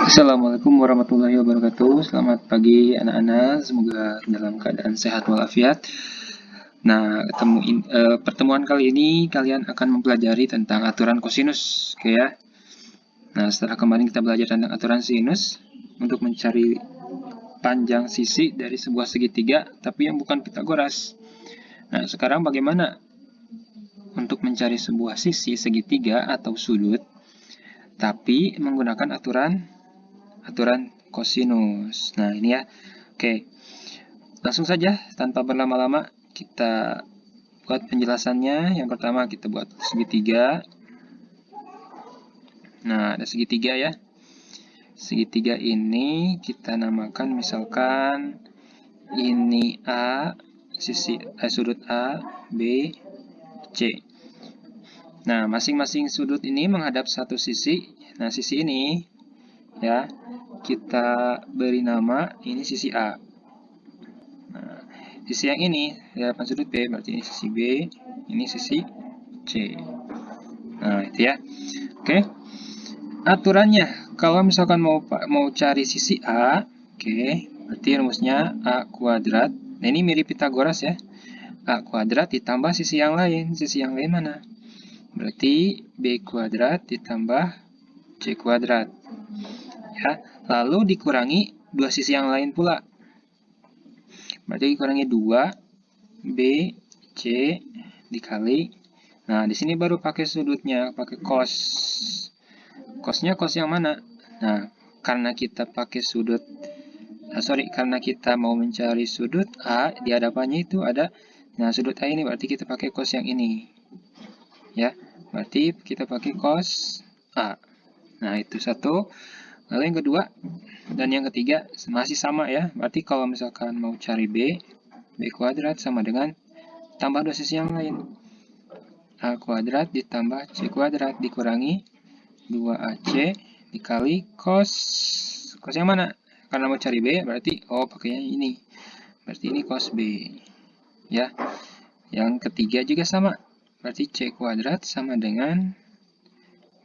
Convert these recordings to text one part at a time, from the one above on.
Assalamualaikum warahmatullahi wabarakatuh. Selamat pagi anak-anak, semoga dalam keadaan sehat walafiat. Nah, pertemuan kali ini kalian akan mempelajari tentang aturan kosinus, oke ya. Nah, setelah kemarin kita belajar tentang aturan sinus untuk mencari panjang sisi dari sebuah segitiga, tapi yang bukan Pitagoras. Nah, sekarang bagaimana untuk mencari sebuah sisi segitiga atau sudut, tapi menggunakan aturan kosinus. Nah, ini ya. Oke. Langsung saja tanpa berlama-lama kita buat penjelasannya. Yang pertama kita buat segitiga. Nah, ada segitiga ya. Segitiga ini kita namakan misalkan ini A, sudut A, B, C. Nah, masing-masing sudut ini menghadap satu sisi. Nah, sisi ini ya kita beri nama ini sisi A. Nah, sisi yang ini hadapan sudut B, berarti ini sisi B, ini sisi C. Nah, itu ya. Oke. Aturannya, kalau misalkan mau cari sisi A, oke, berarti rumusnya A kuadrat. Nah, ini mirip Pitagoras ya. A kuadrat ditambah sisi yang lain. Sisi yang lain mana? Berarti B kuadrat ditambah C kuadrat. Ya, lalu dikurangi dua sisi yang lain pula. Berarti dikurangi 2 B C dikali. Nah, di sini baru pakai sudutnya, pakai cos. Cosnya cos yang mana? Nah, karena kita pakai sudut karena kita mau mencari sudut A, di hadapannya itu ada, nah sudut A ini berarti kita pakai cos yang ini. Ya, berarti kita pakai cos A. Nah, itu satu. Lalu yang kedua dan yang ketiga masih sama ya. Berarti kalau misalkan mau cari B kuadrat sama dengan tambah dua sisi yang lain. A kuadrat ditambah C kuadrat dikurangi 2AC dikali cos. Cos yang mana? Karena mau cari B berarti pakainya ini. Berarti ini cos B. Ya. Yang ketiga juga sama. Berarti C kuadrat sama dengan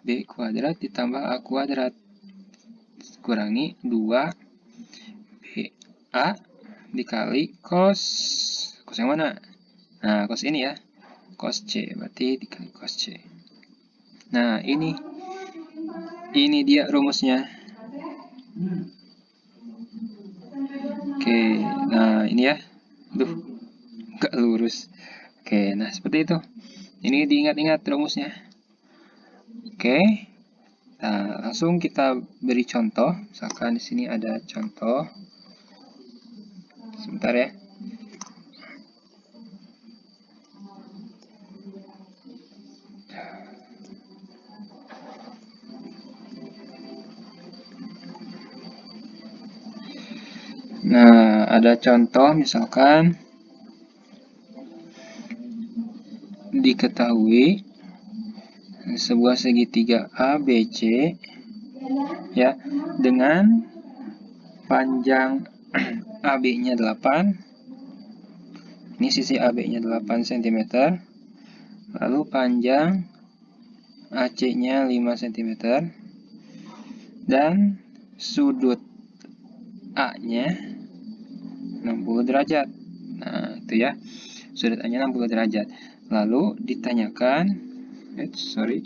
B kuadrat ditambah A kuadrat kurangi 2BA dikali cos. Cos yang mana? Nah, cos ini ya. Cos C, berarti dikali cos C. Nah, ini dia rumusnya. Oke, nah ini ya. Nggak lurus. Oke, nah seperti itu. Ini diingat-ingat rumusnya. Oke. Nah, langsung kita beri contoh. Misalkan di sini ada contoh. Sebentar ya. Nah, ada contoh misalkan diketahui sebuah segitiga ABC ya dengan panjang AB-nya 8. Ini sisi AB-nya 8 cm. Lalu panjang AC-nya 5 cm. Dan sudut A-nya 60 derajat. Nah, itu ya. Sudut A-nya 60 derajat. Lalu ditanyakan ini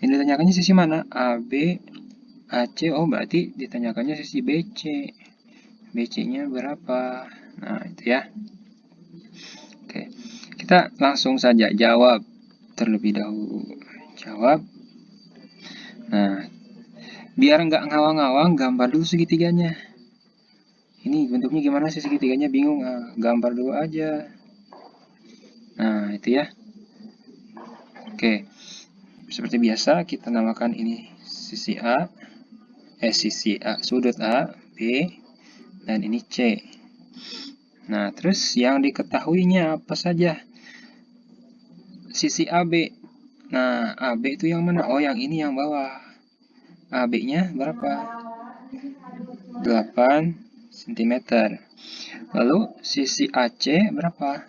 ditanyakannya sisi mana? AB, AC, berarti ditanyakannya sisi BC. BC-nya berapa? Nah, itu ya. Oke, kita langsung saja jawab terlebih dahulu. Jawab. Nah, biar nggak ngawang-ngawang, gambar dulu segitiganya. Ini bentuknya gimana sih segitiganya? Bingung? Gambar dulu aja. Nah, itu ya. Oke, seperti biasa kita namakan ini sisi A, sudut A, B, dan ini C. Nah, terus yang diketahuinya apa saja? Sisi AB. Nah, AB itu yang mana? Yang ini yang bawah. AB-nya berapa? 8 cm. Lalu sisi AC berapa?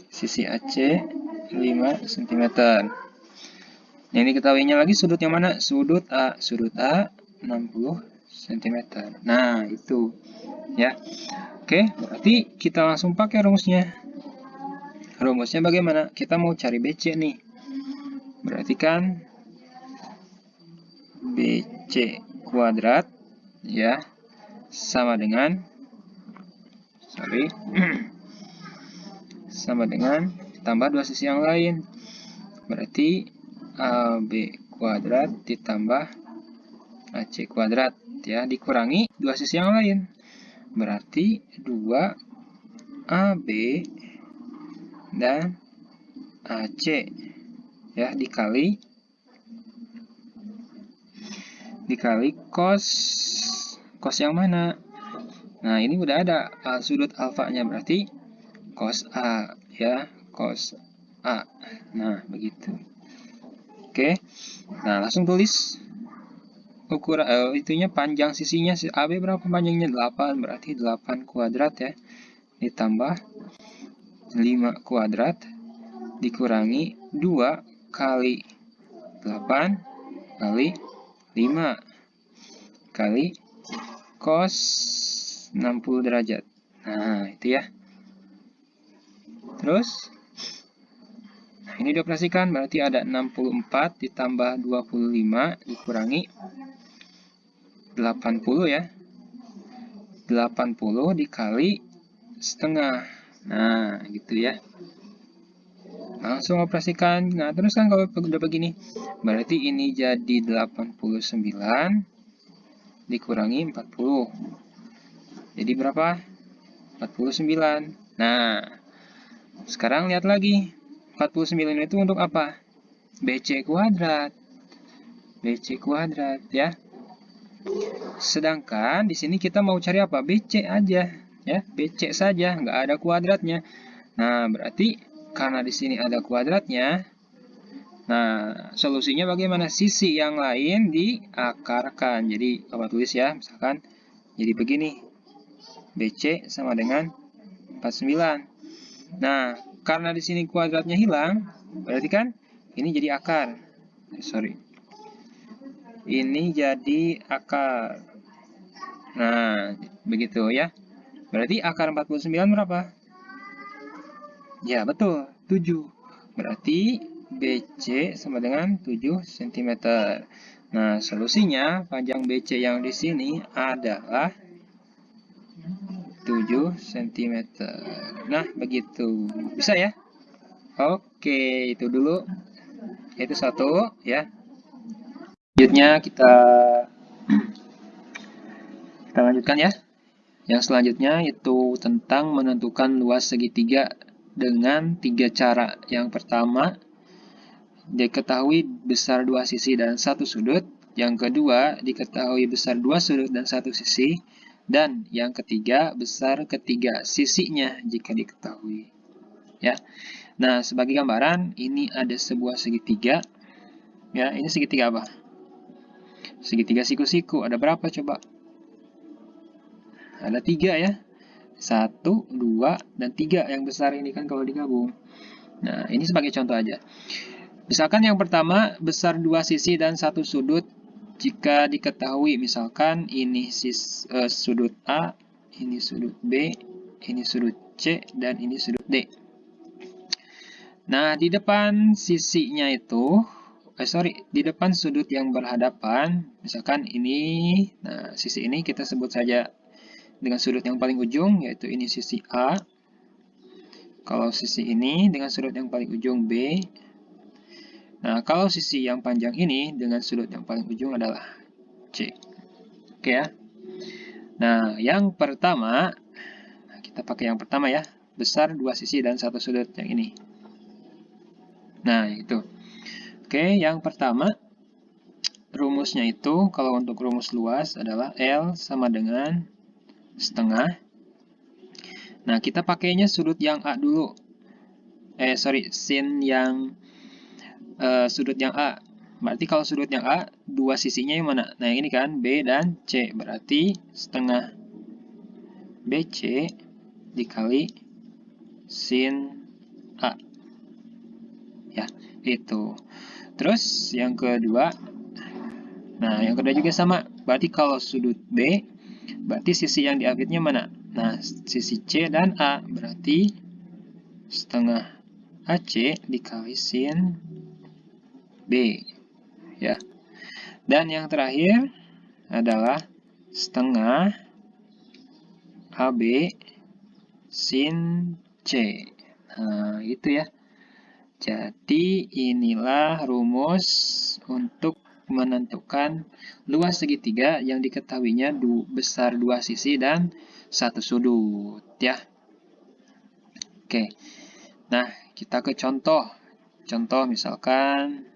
Sisi AC 5 cm. Yang diketahuinya lagi sudut yang mana? Sudut A. Sudut A 60 cm. Nah, itu ya. Oke, berarti kita langsung pakai rumusnya. Rumusnya bagaimana? Kita mau cari BC nih. Berarti kan BC kuadrat ya sama dengan sama dengan ditambah dua sisi yang lain. Berarti AB kuadrat ditambah AC kuadrat ya dikurangi dua sisi yang lain. Berarti 2AB dan AC ya dikali cos yang mana? Nah, ini udah ada sudut alfanya, berarti cos A ya, cos A. Nah, begitu. Oke. Nah, langsung tulis ukuran itunya panjang sisinya AB berapa panjangnya? 8, berarti 8 kuadrat ya. Ditambah 5 kuadrat dikurangi 2 kali 8 kali 5 kali cos 60 derajat. Nah, itu ya. Terus, nah ini dioperasikan, berarti ada 64 ditambah 25 dikurangi 80 ya. 80 dikali setengah. Nah, gitu ya. Langsung operasikan. Nah, terus kan kalau udah begini, berarti ini jadi 89 dikurangi 40. Jadi berapa? 49. Nah, sekarang lihat lagi. 49 itu untuk apa? BC kuadrat. BC kuadrat ya. Sedangkan di sini kita mau cari apa? BC aja ya, BC saja, nggak ada kuadratnya. Nah, berarti karena di sini ada kuadratnya, nah solusinya bagaimana? Sisi yang lain diakarkan. Jadi Bapak tulis ya, misalkan jadi begini. BC sama dengan 49. Nah, karena di sini kuadratnya hilang, berarti kan ini jadi akar. Ini jadi akar. Nah, begitu ya. Berarti akar 49 berapa? Ya, betul, 7. Berarti BC sama dengan 7 cm. Nah, solusinya panjang BC yang di sini adalah 7 cm. Nah, begitu. Bisa ya? Oke, itu dulu. Itu satu ya. Selanjutnya kita lanjutkan ya. Yang selanjutnya itu tentang menentukan luas segitiga dengan 3 cara. Yang pertama, diketahui besar dua sisi dan satu sudut. Yang kedua, diketahui besar dua sudut dan satu sisi. Dan yang ketiga, besar ketiga sisinya jika diketahui. Ya. Nah, sebagai gambaran, ini ada sebuah segitiga. Ya, ini segitiga apa? Segitiga siku-siku. Ada berapa coba? Ada 3 ya. 1, 2, dan 3 yang besar ini kan kalau digabung. Nah, ini sebagai contoh aja. Misalkan yang pertama, besar dua sisi dan satu sudut jika diketahui. Misalkan ini sudut A, ini sudut B, ini sudut C, dan ini sudut D. Nah, di depan sisinya itu, di depan sudut yang berhadapan, misalkan ini, nah sisi ini kita sebut saja dengan sudut yang paling ujung, yaitu ini sisi A. Kalau sisi ini dengan sudut yang paling ujung B. Nah, kalau sisi yang panjang ini dengan sudut yang paling ujung adalah C. Oke ya. Nah, yang pertama, kita pakai yang pertama ya. Besar dua sisi dan satu sudut yang ini. Nah, itu. Oke, yang pertama, rumusnya itu, kalau untuk rumus luas adalah L sama dengan setengah. Nah, kita pakainya sudut yang A dulu. Sin yang sudut yang A. Berarti kalau sudut yang A, dua sisinya yang mana? Nah, yang ini kan B dan C. Berarti setengah BC dikali sin A. Itu. Terus yang kedua, nah yang kedua juga sama. Berarti kalau sudut B, berarti sisi yang diambilnya mana? Nah, sisi C dan A. Berarti setengah AC dikali sin B. Ya. Dan yang terakhir adalah setengah AB sin C. Nah, itu ya. Jadi inilah rumus untuk menentukan luas segitiga yang diketahuinya besar dua sisi dan satu sudut ya. Oke. Nah, kita ke contoh. Contoh misalkan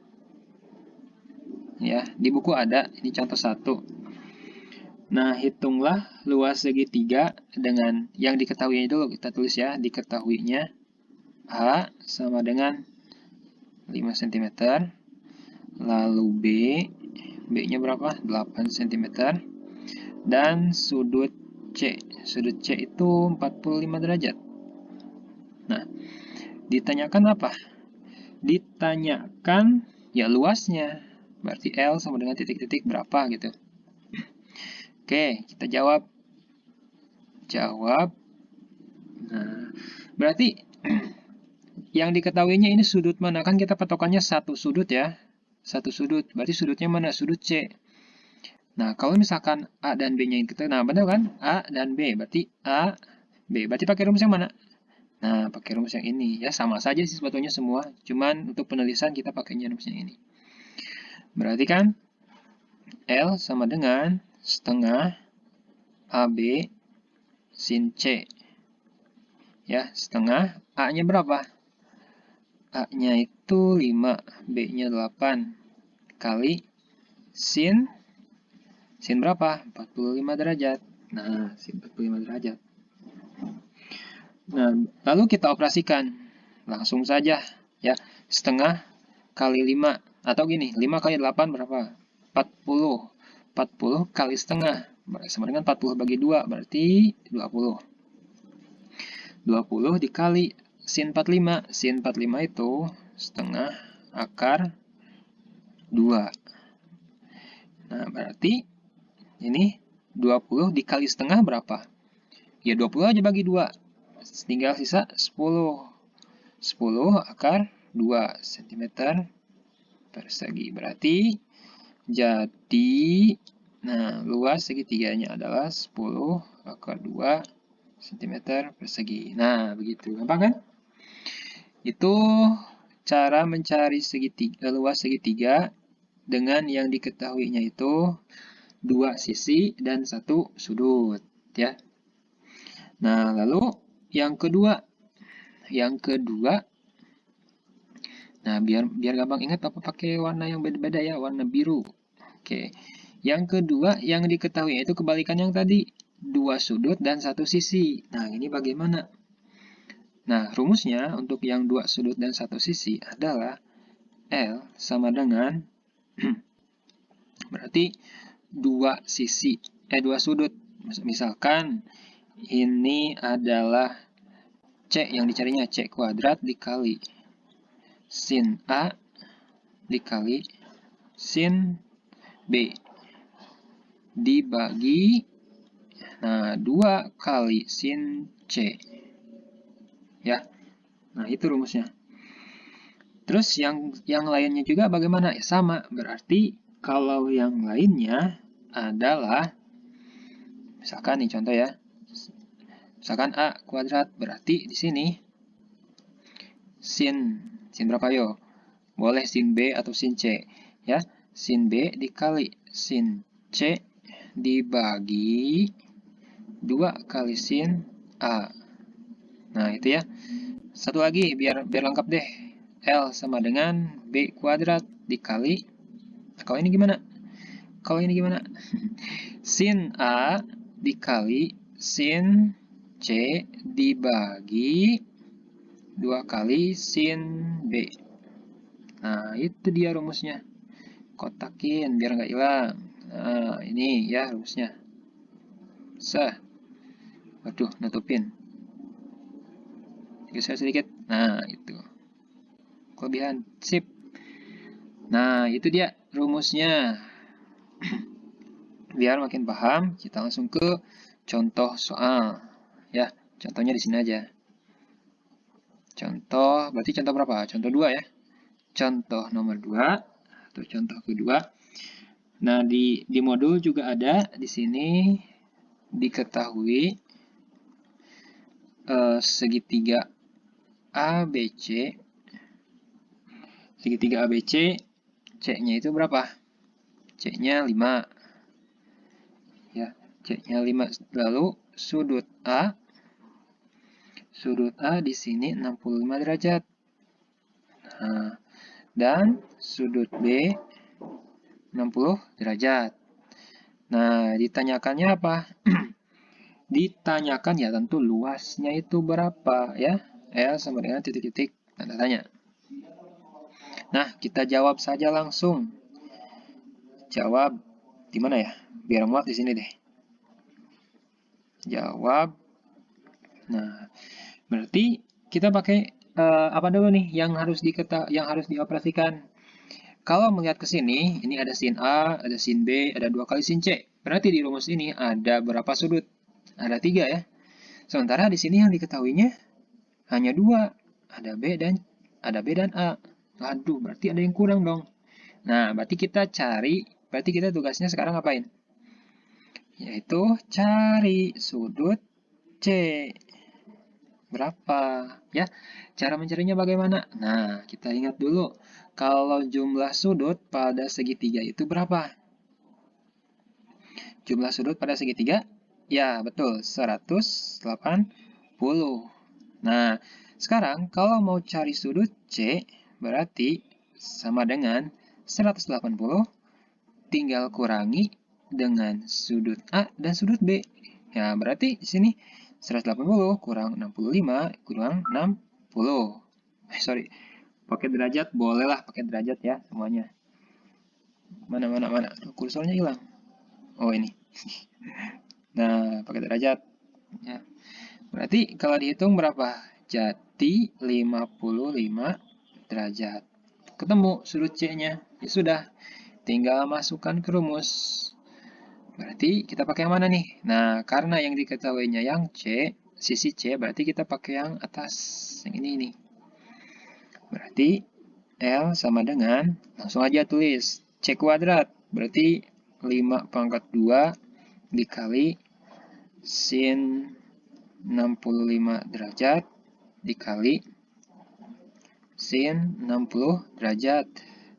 ya, di buku ada ini contoh 1. Nah, hitunglah luas segitiga dengan yang diketahuinya dulu kita tulis ya, diketahuinya A sama dengan 5 cm, lalu B-nya berapa? 8 cm, dan sudut C itu 45 derajat. Nah, ditanyakan apa? Ditanyakan ya luasnya, berarti L sama dengan titik-titik berapa gitu. Oke, kita jawab. Nah, berarti yang diketahuinya ini sudut mana? Kan kita patokannya satu sudut ya. Satu sudut. Berarti sudutnya mana? Sudut C. Nah, kalau misalkan A dan B-nya kita, nah benar kan? A dan B. Berarti A, B. Berarti pakai rumus yang mana? Nah, pakai rumus yang ini. Ya, sama saja sih sebetulnya semua. Cuman untuk penulisan kita pakainya rumus yang ini. Berarti kan L sama dengan setengah AB sin C. Ya, setengah. A-nya berapa? A-nya itu 5, B-nya 8, kali sin berapa? 45 derajat. Nah, sin 45 derajat. Nah, lalu kita operasikan. Langsung saja. Ya, setengah kali 5. Atau gini, 5 kali 8 berapa? 40. 40 kali setengah. Sama dengan 40 bagi 2, berarti 20. 20 dikali sin 45. Sin 45 itu setengah akar 2. Nah, berarti ini 20 dikali setengah berapa? Ya 20 aja bagi 2. Tinggal sisa 10. 10 akar 2 cm persegi. Berarti jadi, nah luas segitiganya adalah 10 akar 2 cm persegi. Nah, begitu. Gampang kan? Itu cara mencari luas segitiga dengan yang diketahuinya itu dua sisi dan satu sudut ya. Nah, lalu yang kedua, nah biar gampang ingat apa pakai warna yang beda-beda ya, warna biru. Oke. Yang kedua yang diketahui itu kebalikan yang tadi, dua sudut dan satu sisi. Nah, ini bagaimana? Nah, rumusnya untuk yang dua sudut dan satu sisi adalah L sama dengan berarti dua sudut. Misalkan ini adalah C yang dicarinya C kuadrat dikali sin A dikali sin B dibagi 2 kali sin C. Ya. Nah, itu rumusnya. Terus yang lainnya juga bagaimana? Ya, sama. Berarti kalau yang lainnya adalah misalkan nih contoh ya. Misalkan A kuadrat, berarti di sini sin berapa yo? Boleh sin B atau sin C, ya. Sin B dikali sin C dibagi 2 kali sin A. Nah, itu ya. Satu lagi biar lengkap deh. L sama dengan B kuadrat dikali, kalau ini gimana? Sin A dikali sin C dibagi 2 kali sin B. Nah, itu dia rumusnya. Kotakin biar nggak hilang. Nah, ini ya rumusnya. Waduh, nutupin. Geser sedikit. Nah, itu. Kelebihan. Sip. Nah, itu dia rumusnya. Biar makin paham, kita langsung ke contoh soal. Ya, contohnya di sini aja. Contoh, berarti contoh berapa? Contoh 2 ya. Contoh nomor 2 atau contoh kedua. Nah, di modul juga ada di sini diketahui segitiga ABC. Segitiga ABC, C-nya itu berapa? C-nya 5. Ya, C-nya 5. Lalu sudut A di sini 65 derajat. Nah, dan sudut B 60 derajat. Nah, ditanyakannya apa? Ditanyakan ya tentu luasnya itu berapa ya? L sama dengan titik-titik tanda tanya. Nah, kita jawab saja langsung. Jawab di mana ya? Biar muat di sini deh. Jawab. Nah, berarti kita pakai apa dulu nih yang harus dioperasikan? Kalau melihat ke sini, ini ada sin A, ada sin B, ada 2 kali sin C. Berarti di rumus ini ada berapa sudut? Ada 3 ya. Sementara di sini yang diketahuinya hanya 2. Ada B dan A. Aduh, berarti ada yang kurang dong. Nah, berarti kita tugasnya sekarang ngapain? Yaitu cari sudut C. Berapa? Ya, cara mencarinya bagaimana? Nah, kita ingat dulu. Kalau jumlah sudut pada segitiga itu berapa? Jumlah sudut pada segitiga? Ya, betul. 180. Nah, sekarang kalau mau cari sudut C, berarti sama dengan 180 tinggal kurangi dengan sudut A dan sudut B. Ya, berarti di sini 180 kurang 65 kurang 60. Sorry. Pakai derajat, bolehlah pakai derajat ya semuanya. Mana. Kursornya hilang. Oh, ini. Nah, pakai derajat. Ya. Berarti kalau dihitung berapa? Jadi 55 derajat. Ketemu sudut C-nya. Ya sudah. Tinggal masukkan ke rumus. Berarti kita pakai yang mana nih? Nah, karena yang diketahuinya yang C, sisi C, berarti kita pakai yang atas. Yang ini nih. Berarti L sama dengan, langsung aja tulis, C kuadrat. Berarti 5 pangkat 2 dikali sin 65 derajat dikali sin 60 derajat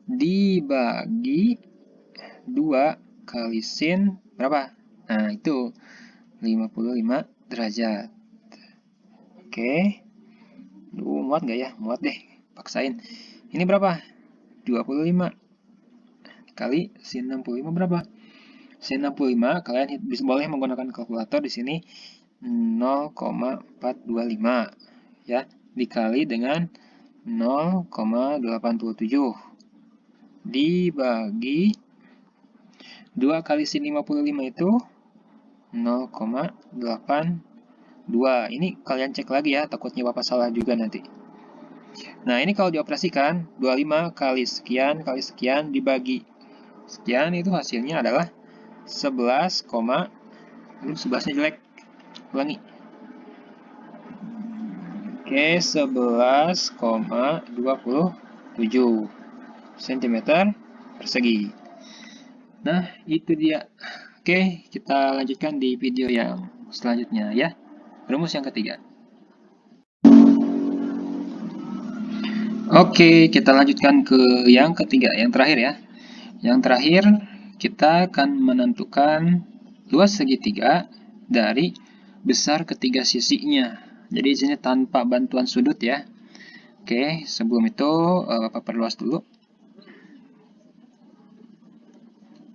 dibagi 2 kali sin berapa? Nah, itu 55 derajat. Oke. Muat nggak ya? Muat deh. Paksain. Ini berapa? 25 kali sin 65 berapa? Sin 65 kalian boleh menggunakan kalkulator di sini 0,425 ya, dikali dengan 0,87 dibagi 2 kali sin 55 itu 0,82. Ini kalian cek lagi ya, takutnya Bapak salah juga nanti. Nah, ini kalau dioperasikan 25 kali sekian dibagi sekian, itu hasilnya adalah 11, 11-nya jelek. Ulangi. Oke, 11,27 cm persegi. Nah, itu dia. Oke, kita lanjutkan di video yang selanjutnya ya. Rumus yang ketiga. Oke, kita lanjutkan ke yang ketiga, yang terakhir ya. Yang terakhir, kita akan menentukan luas segitiga dari besar ketiga sisinya. Jadi di sini tanpa bantuan sudut ya. Oke, sebelum itu Bapak perluas dulu.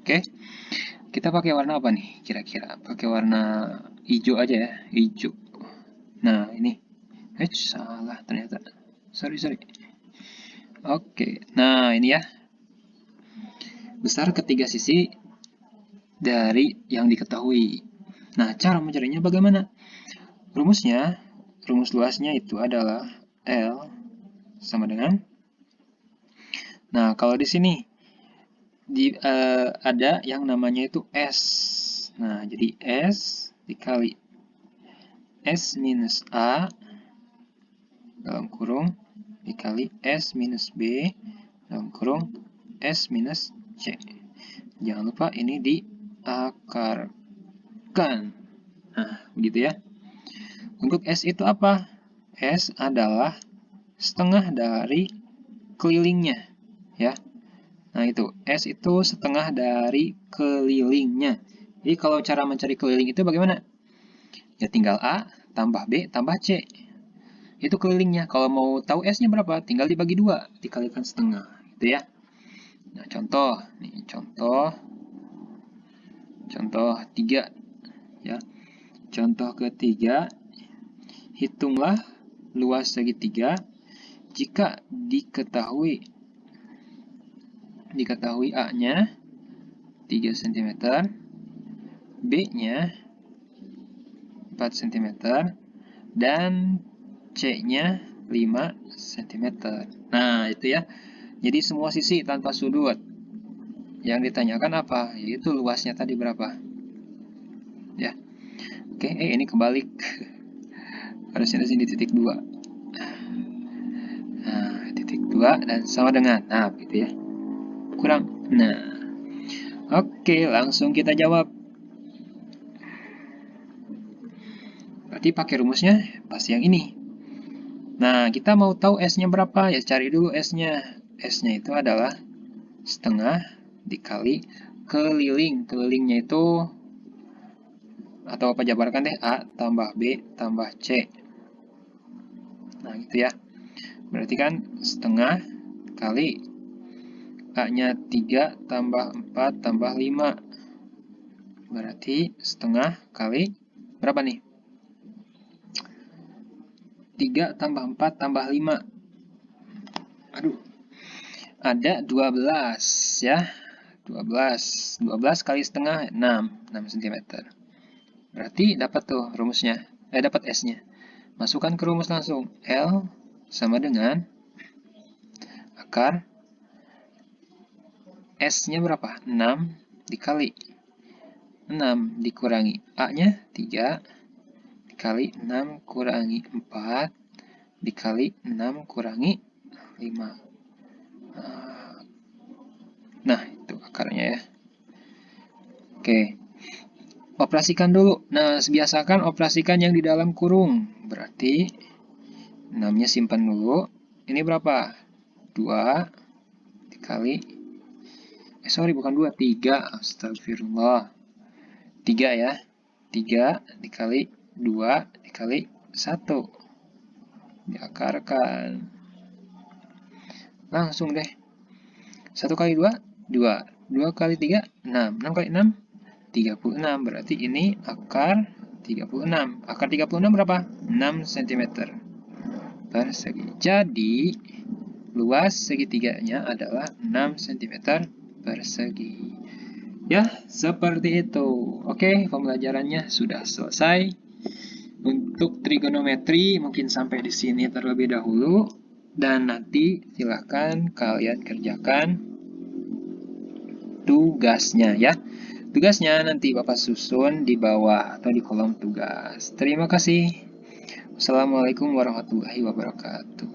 Oke, kita pakai warna apa nih kira-kira? Pakai warna hijau aja ya, hijau. Nah, ini. Salah ternyata. Sorry. Oke, nah ini ya. Besar ketiga sisi dari yang diketahui. Nah, cara mencarinya bagaimana? Rumus luasnya itu adalah L sama dengan Nah, kalau di sini ada yang namanya itu S. Nah, jadi S dikali S minus A dalam kurung dikali S minus B dalam kurung S minus C. Jangan lupa ini diakarkan. Nah, begitu ya. Untuk S itu apa? S adalah setengah dari kelilingnya, ya. Nah, itu S itu setengah dari kelilingnya. Jadi kalau cara mencari keliling itu bagaimana? Ya tinggal A tambah B tambah C. Itu kelilingnya. Kalau mau tahu S-nya berapa, tinggal dibagi 2, dikalikan setengah, gitu ya. Nah, contoh, nih contoh 3, ya. Contoh ketiga, hitunglah luas segitiga jika diketahui A-nya 3 cm, B-nya 4 cm, dan C-nya 5 cm. Nah, itu ya. Jadi semua sisi tanpa sudut. Yang ditanyakan apa? Yaitu luasnya tadi berapa. Ya. Oke, ini kebalik. Harusnya di sini titik 2. Nah, titik 2 dan sama dengan. Nah, gitu ya. Kurang. Nah. Oke, langsung kita jawab. Berarti pakai rumusnya pasti yang ini. Nah, kita mau tahu S-nya berapa? Ya cari dulu S-nya. S-nya itu adalah setengah dikali keliling. Kelilingnya itu, atau apa, jabarkan deh, A tambah B tambah C. Nah, gitu ya. Berarti kan setengah kali A-nya 3 tambah 4 tambah 5. Berarti setengah kali berapa nih? 3 tambah 4 tambah 5. Aduh. Ada 12 ya. 12 kali setengah 6 cm. Berarti dapat tuh rumusnya. Dapat S-nya. Masukkan ke rumus langsung. L sama dengan akar S-nya berapa? 6 dikali 6 dikurangi A-nya 3 dikali 6 kurangi 4 dikali 6 kurangi 5. Nah, itu akarnya ya. Oke. Operasikan dulu. Nah, biasakan operasikan yang di dalam kurung. Berarti 6-nya simpan dulu. Ini berapa? 2 dikali bukan 2, 3. Astagfirullah. 3 ya. 3 dikali 2 dikali 1. Diakarkan. Langsung deh. 1 kali 2, 2. 2 kali 3, 6. 6 kali 6, 36. Berarti ini akar 36. Akar 36 berapa? 6 cm persegi. Jadi, luas segitiganya adalah 6 cm persegi. Ya, seperti itu. Oke, pembelajarannya sudah selesai. Untuk trigonometri mungkin sampai di sini terlebih dahulu. Dan nanti silahkan kalian kerjakan tugasnya ya. Tugasnya nanti Bapak susun di bawah atau di kolom tugas. Terima kasih. Wassalamualaikum warahmatullahi wabarakatuh.